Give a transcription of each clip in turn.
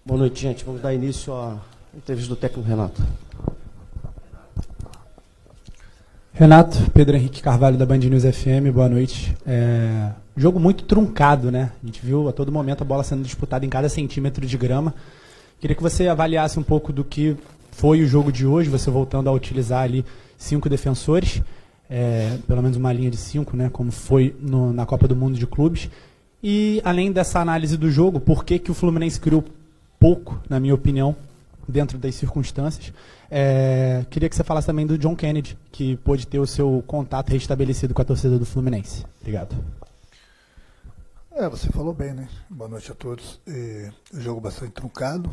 Boa noite, gente. Vamos dar início à entrevista do técnico Renato. Renato, Pedro Henrique Carvalho da Band News FM, boa noite. Jogo muito truncado, né? A gente viu a todo momento a bola sendo disputada em cada centímetro de grama. Queria que você avaliasse um pouco do que foi o jogo de hoje, você voltando a utilizar ali 5 defensores, pelo menos uma linha de 5, né? Como foi na Copa do Mundo de Clubes. E além dessa análise do jogo, por que o Fluminense criou pouco, na minha opinião, dentro das circunstâncias. Queria que você falasse também do John Kennedy, que pôde ter o seu contato restabelecido com a torcida do Fluminense. Obrigado. Você falou bem, né? Boa noite a todos. Jogo bastante truncado.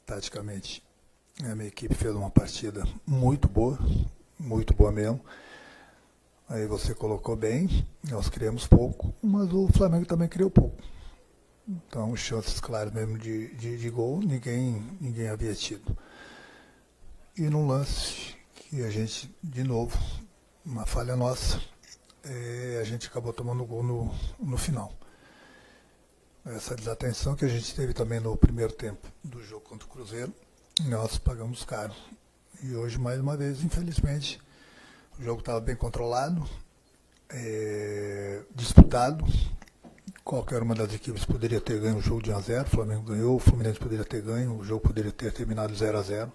Taticamente, a minha equipe fez uma partida muito boa mesmo. Aí você colocou bem, nós criamos pouco, mas o Flamengo também criou pouco. Então, chances claras mesmo de gol, ninguém havia tido. E num lance que a gente, de novo, uma falha nossa, a gente acabou tomando gol no final. Essa desatenção que a gente teve também no primeiro tempo do jogo contra o Cruzeiro, nós pagamos caro. E hoje, mais uma vez, infelizmente, o jogo estava bem controlado, disputado. Qualquer uma das equipes poderia ter ganho o jogo de 1-0, o Flamengo ganhou, o Fluminense poderia ter ganho, o jogo poderia ter terminado 0-0.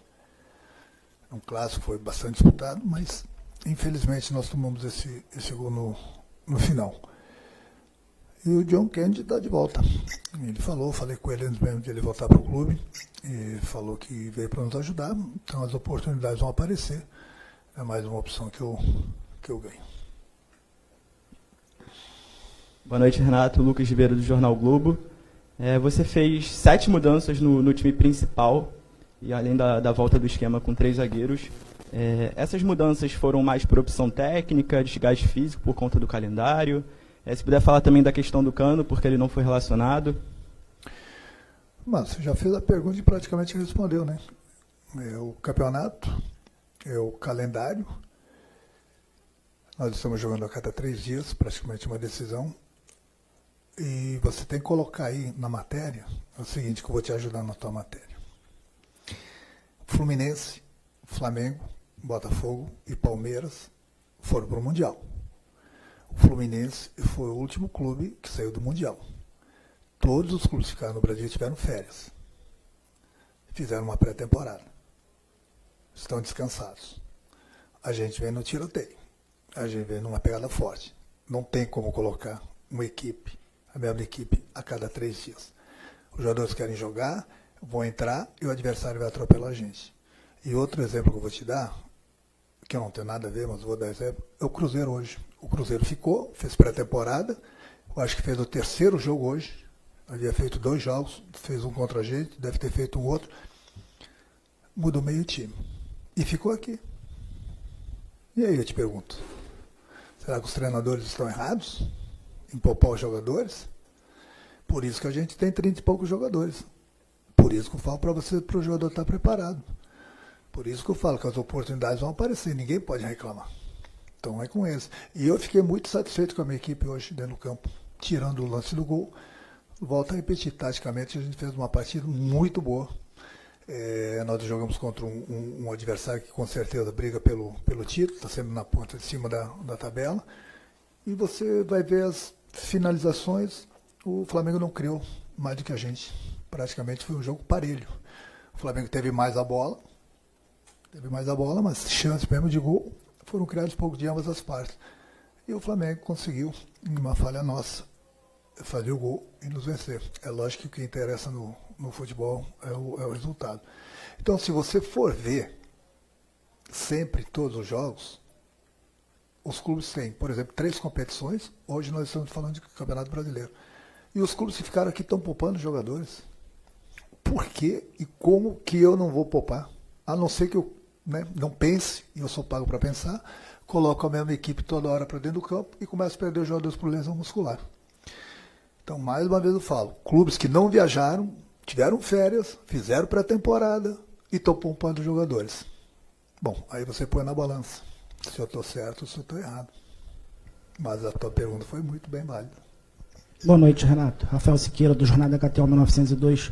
Um clássico, foi bastante disputado, mas infelizmente nós tomamos esse gol no final. E o John Kennedy está de volta. Ele falei com ele antes mesmo de ele voltar para o clube, e falou que veio para nos ajudar, então as oportunidades vão aparecer. É mais uma opção que eu ganho. Boa noite, Renato. Lucas Ribeiro, do Jornal Globo. Você fez 7 mudanças no time principal, e além da volta do esquema com 3 zagueiros. Essas mudanças foram mais por opção técnica, desgaste físico por conta do calendário? Se puder falar também da questão do Cano, porque ele não foi relacionado. Mas você já fez a pergunta e praticamente respondeu, né? É o campeonato, é o calendário. Nós estamos jogando a cada 3 dias, praticamente uma decisão. E você tem que colocar aí na matéria o seguinte, que eu vou te ajudar na tua matéria. Fluminense, Flamengo, Botafogo e Palmeiras foram para o Mundial. O Fluminense foi o último clube que saiu do Mundial. Todos os clubes que ficaram no Brasil tiveram férias. Fizeram uma pré-temporada. Estão descansados. A gente vem no tiroteio. A gente vem numa pegada forte. Não tem como colocar a mesma equipe a cada 3 dias. Os jogadores querem jogar, vão entrar e o adversário vai atropelar a gente. E outro exemplo que eu vou te dar, que não tem nada a ver, mas vou dar exemplo, é o Cruzeiro hoje. O Cruzeiro fez pré-temporada, eu acho que fez o 3º jogo hoje, havia feito 2 jogos, fez um contra a gente, deve ter feito um outro, mudou meio time. E ficou aqui. E aí eu te pergunto, será que os treinadores estão errados em poupar os jogadores? Por isso que a gente tem 30 e poucos jogadores. Por isso que eu falo para o jogador estar preparado. Por isso que eu falo que as oportunidades vão aparecer, ninguém pode reclamar. Então é com eles. E eu fiquei muito satisfeito com a minha equipe hoje dentro do campo, tirando o lance do gol. Volto a repetir, taticamente a gente fez uma partida muito boa. Nós jogamos contra um adversário que com certeza briga pelo título, está sempre na ponta de cima da tabela. E você vai ver as finalizações, o Flamengo não criou mais do que a gente. Praticamente foi um jogo parelho. O Flamengo teve mais a bola, mas chances mesmo de gol foram criadas pouco de ambas as partes. E o Flamengo conseguiu, em uma falha nossa, fazer o gol e nos vencer. É lógico que o que interessa no futebol é o resultado. Então, se você for ver sempre todos os jogos, os clubes têm, por exemplo, 3 competições. Hoje nós estamos falando de Campeonato Brasileiro. E os clubes que ficaram aqui estão poupando jogadores. Por que e como que eu não vou poupar? A não ser que eu não pense, e eu sou pago para pensar, coloco a mesma equipe toda hora para dentro do campo e começo a perder os jogadores por lesão muscular. Então, mais uma vez eu falo, clubes que não viajaram, tiveram férias, fizeram pré-temporada e estão poupando os jogadores. Bom, aí você põe na balança se eu estou certo ou se eu estou errado. Mas a tua pergunta foi muito bem válida. Boa noite, Renato. Rafael Siqueira, do Jornal da KTO 1902.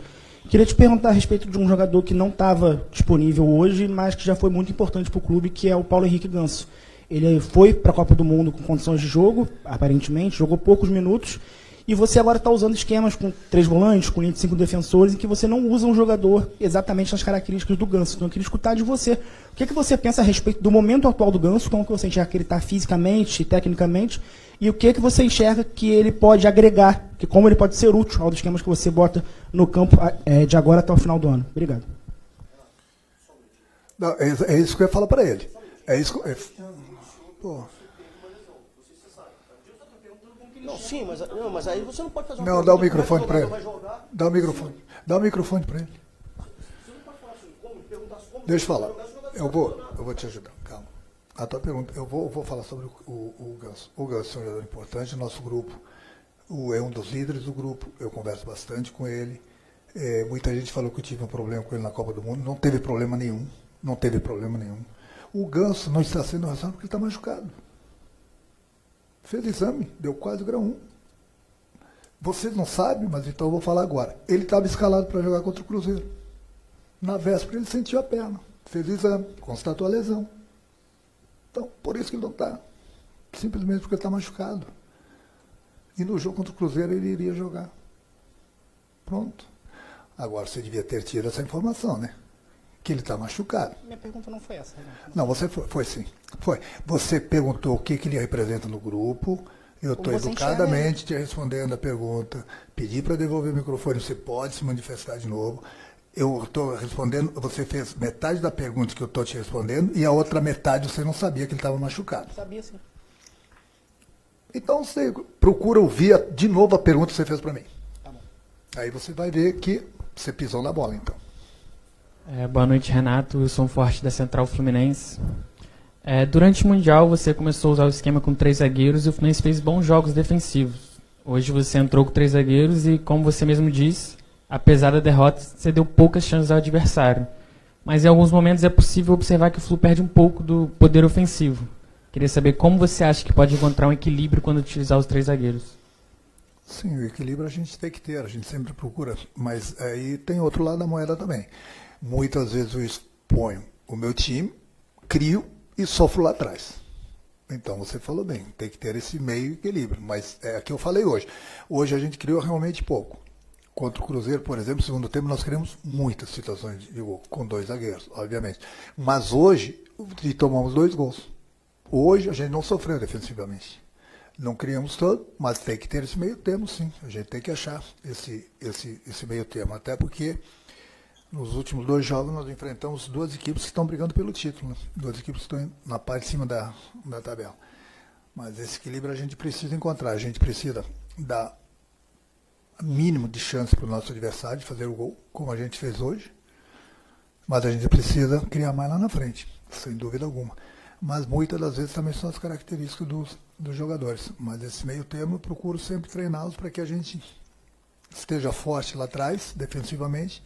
Queria te perguntar a respeito de um jogador que não estava disponível hoje, mas que já foi muito importante para o clube, que é o Paulo Henrique Ganso. Ele foi para a Copa do Mundo com condições de jogo, aparentemente, jogou poucos minutos, e você agora está usando esquemas com 3 volantes, com linha de 5 defensores, em que você não usa um jogador exatamente nas características do Ganso. Então eu queria escutar de você. O que você pensa a respeito do momento atual do Ganso, como que você enxerga que ele está fisicamente, tecnicamente, e o que você enxerga que ele pode agregar, que como ele pode ser útil aos esquemas que você bota no campo de agora até o final do ano. Obrigado. Não, é isso que eu ia falar para ele. É isso que... Pô. Não, sim, mas aí você não pode fazer uma Não, dá o microfone para ele. Dá o microfone. Dá o microfone para ele. Deixa eu falar. Eu vou te ajudar. Calma. A tua pergunta, eu vou falar sobre o Ganso. O Ganso é um jogador importante, nosso grupo é um dos líderes do grupo, eu converso bastante com ele. Muita gente falou que eu tive um problema com ele na Copa do Mundo, não teve problema nenhum. Não teve problema nenhum. O Ganso não está sendo relacionado porque ele está machucado. Fez exame, deu quase grau 1. Vocês não sabem, mas então eu vou falar agora. Ele estava escalado para jogar contra o Cruzeiro. Na véspera ele sentiu a perna, fez exame, constatou a lesão. Então, por isso que ele não está. Simplesmente porque ele está machucado. E no jogo contra o Cruzeiro ele iria jogar. Pronto. Agora você devia ter tido essa informação, né? Que ele está machucado. Minha pergunta não foi essa, né? Não, você foi sim. Foi. Você perguntou o que ele representa no grupo. Eu estou educadamente te respondendo a pergunta. Pedi para devolver o microfone. Você pode se manifestar de novo. Eu estou respondendo. Você fez metade da pergunta que eu estou te respondendo e a outra metade você não sabia que ele estava machucado. Sabia sim. Então você procura ouvir de novo a pergunta que você fez para mim. Tá bom. Aí você vai ver que você pisou na bola, então. Boa noite, Renato. Eu sou um forte da Central Fluminense. Durante o Mundial, você começou a usar o esquema com 3 zagueiros e o Fluminense fez bons jogos defensivos. Hoje você entrou com 3 zagueiros e, como você mesmo disse, apesar da derrota, você deu poucas chances ao adversário. Mas em alguns momentos é possível observar que o Flu perde um pouco do poder ofensivo. Queria saber como você acha que pode encontrar um equilíbrio quando utilizar os 3 zagueiros. Sim, o equilíbrio a gente tem que ter, a gente sempre procura. Mas aí tem outro lado da moeda também. Muitas vezes eu exponho o meu time, crio e sofro lá atrás. Então você falou bem, tem que ter esse meio equilíbrio. Mas é o que eu falei hoje. Hoje a gente criou realmente pouco. Contra o Cruzeiro, por exemplo, no segundo tempo nós criamos muitas situações de gol, com 2 zagueiros, obviamente. Mas hoje tomamos 2 gols. Hoje a gente não sofreu defensivamente. Não criamos todo, mas tem que ter esse meio termo, sim. A gente tem que achar esse meio termo. Até porque nos últimos 2 jogos nós enfrentamos 2 equipes que estão brigando pelo título. Né? 2 equipes que estão na parte de cima da tabela. Mas esse equilíbrio a gente precisa encontrar. A gente precisa dar mínimo de chance para o nosso adversário de fazer o gol, como a gente fez hoje. Mas a gente precisa criar mais lá na frente, sem dúvida alguma. Mas muitas das vezes também são as características dos jogadores. Mas esse meio termo eu procuro sempre treiná-los para que a gente esteja forte lá atrás, defensivamente,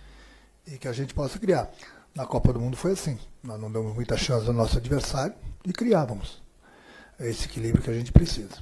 e que a gente possa criar. Na Copa do Mundo foi assim. Nós não damos muita chance ao nosso adversário e criávamos. É esse equilíbrio que a gente precisa.